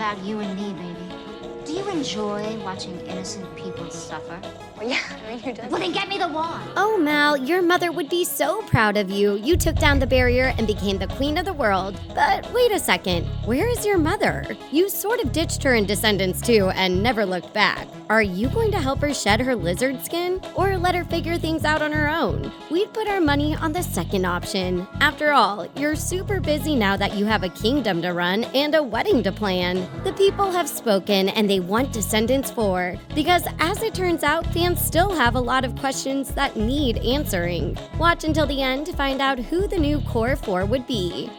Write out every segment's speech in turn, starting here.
about you and me, baby. Do you enjoy watching innocent people suffer? Well, yeah, I mean, who doesn't? Well, then get me the wand. Oh, Mal, your mother would be so proud of you. You took down the barrier and became the queen of the world. But wait a second, where is your mother? You sort of ditched her in Descendants too and never looked back. Are you going to help her shed her lizard skin or let her figure things out on her own? We'd put our money on the second option. After all, you're super busy now that you have a kingdom to run and a wedding to plan. The people have spoken and they want Descendants 4 because as it turns out, fans still have a lot of questions that need answering. Watch until the end to find out who the new Core 4 would be.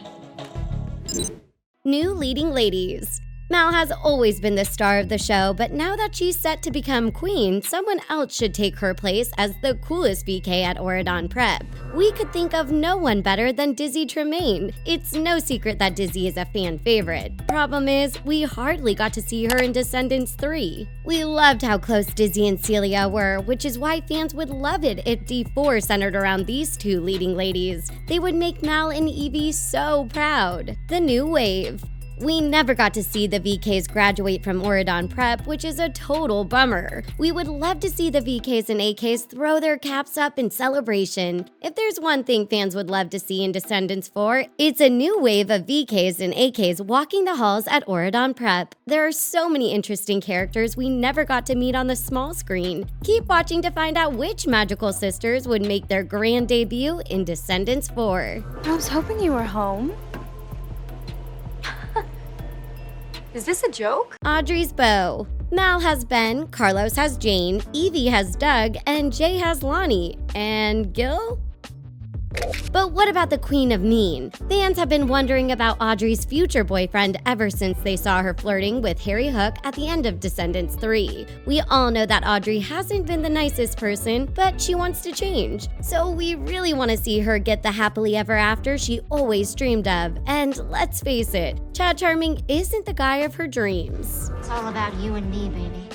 New leading ladies. Mal has always been the star of the show, but now that she's set to become queen, someone else should take her place as the coolest VK at Auradon Prep. We could think of no one better than Dizzy Tremaine. It's no secret that Dizzy is a fan favorite. Problem is, we hardly got to see her in Descendants 3. We loved how close Dizzy and Celia were, which is why fans would love it if D4 centered around these two leading ladies. They would make Mal and Evie so proud. The new wave. We never got to see the VKs graduate from Auradon Prep, which is a total bummer. We would love to see the VKs and AKs throw their caps up in celebration. If there's one thing fans would love to see in Descendants 4, it's a new wave of VKs and AKs walking the halls at Auradon Prep. There are so many interesting characters we never got to meet on the small screen. Keep watching to find out which magical sisters would make their grand debut in Descendants 4. I was hoping you were home. Is this a joke? Audrey's beau. Mal has Ben, Carlos has Jane, Evie has Doug, and Jay has Lonnie. And Gil? But what about the Queen of Mean? Fans have been wondering about Audrey's future boyfriend ever since they saw her flirting with Harry Hook at the end of Descendants 3. We all know that Audrey hasn't been the nicest person, but she wants to change. So we really want to see her get the happily ever after she always dreamed of. And let's face it, Chad Charming isn't the guy of her dreams. It's all about you and me, baby.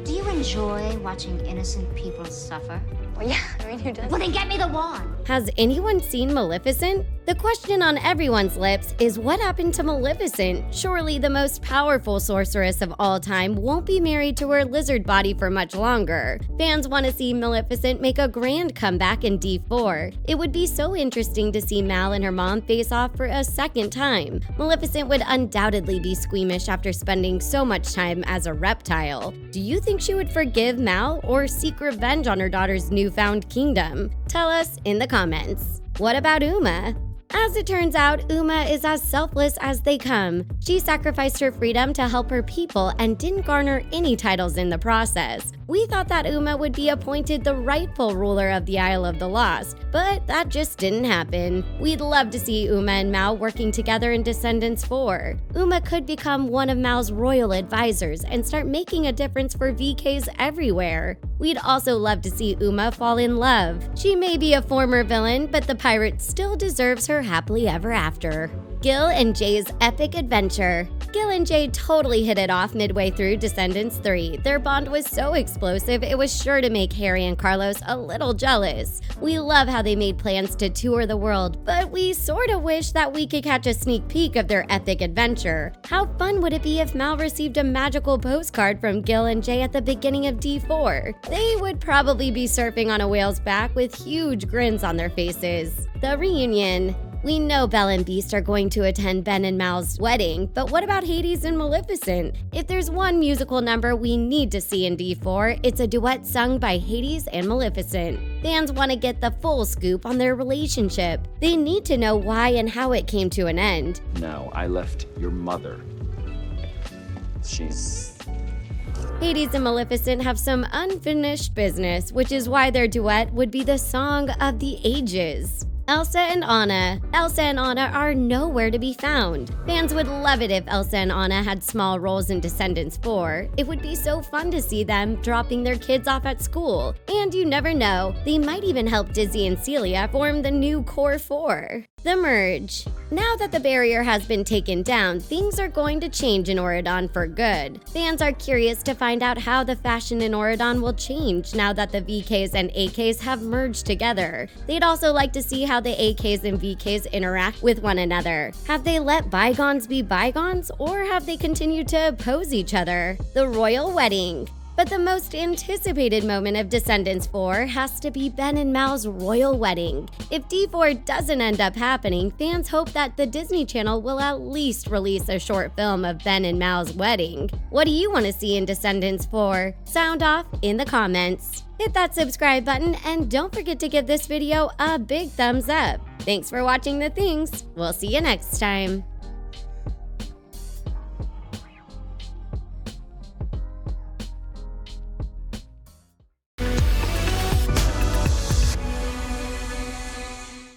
Do you enjoy watching innocent people suffer? Well, yeah, I mean, who doesn't? Well, then get me the wand. Has anyone seen Maleficent? The question on everyone's lips is what happened to Maleficent? Surely the most powerful sorceress of all time won't be married to her lizard body for much longer. Fans want to see Maleficent make a grand comeback in D4. It would be so interesting to see Mal and her mom face off for a second time. Maleficent would undoubtedly be squeamish after spending so much time as a reptile. Do you think she would forgive Mal or seek revenge on her daughter's newfound kingdom? Tell us in the comments. What about Uma? As it turns out, Uma is as selfless as they come. She sacrificed her freedom to help her people and didn't garner any titles in the process. We thought that Uma would be appointed the rightful ruler of the Isle of the Lost, but that just didn't happen. We'd love to see Uma and Mal working together in Descendants 4. Uma could become one of Mal's royal advisors and start making a difference for VKs everywhere. We'd also love to see Uma fall in love. She may be a former villain, but the pirate still deserves her happily ever after. Gil and Jay's epic adventure. Gil and Jay totally hit it off midway through Descendants 3. Their bond was so explosive, it was sure to make Harry and Carlos a little jealous. We love how they made plans to tour the world, but we sorta wish that we could catch a sneak peek of their epic adventure. How fun would it be if Mal received a magical postcard from Gil and Jay at the beginning of D4? They would probably be surfing on a whale's back with huge grins on their faces. The reunion. We know Belle and Beast are going to attend Ben and Mal's wedding, but what about Hades and Maleficent? If there's one musical number we need to see in D4, it's a duet sung by Hades and Maleficent. Fans want to get the full scoop on their relationship. They need to know why and how it came to an end. No, I left your mother. She's... Hades and Maleficent have some unfinished business, which is why their duet would be the song of the ages. Elsa and Anna. Elsa and Anna are nowhere to be found. Fans would love it if Elsa and Anna had small roles in Descendants 4. It would be so fun to see them dropping their kids off at school. And you never know, they might even help Dizzy and Celia form the new Core 4. The merge. Now that the barrier has been taken down, things are going to change in Auradon for good. Fans are curious to find out how the fashion in Auradon will change now that the VKs and AKs have merged together. They'd also like to see how how the AKs and VKs interact with one another. Have they let bygones be bygones, or have they continued to oppose each other? The royal wedding. But the most anticipated moment of Descendants 4 has to be Ben and Mal's royal wedding. If D4 doesn't end up happening, fans hope that the Disney Channel will at least release a short film of Ben and Mal's wedding. What do you want to see in Descendants 4? Sound off in the comments. Hit that subscribe button and don't forget to give this video a big thumbs up. Thanks for watching The Things. We'll see you next time.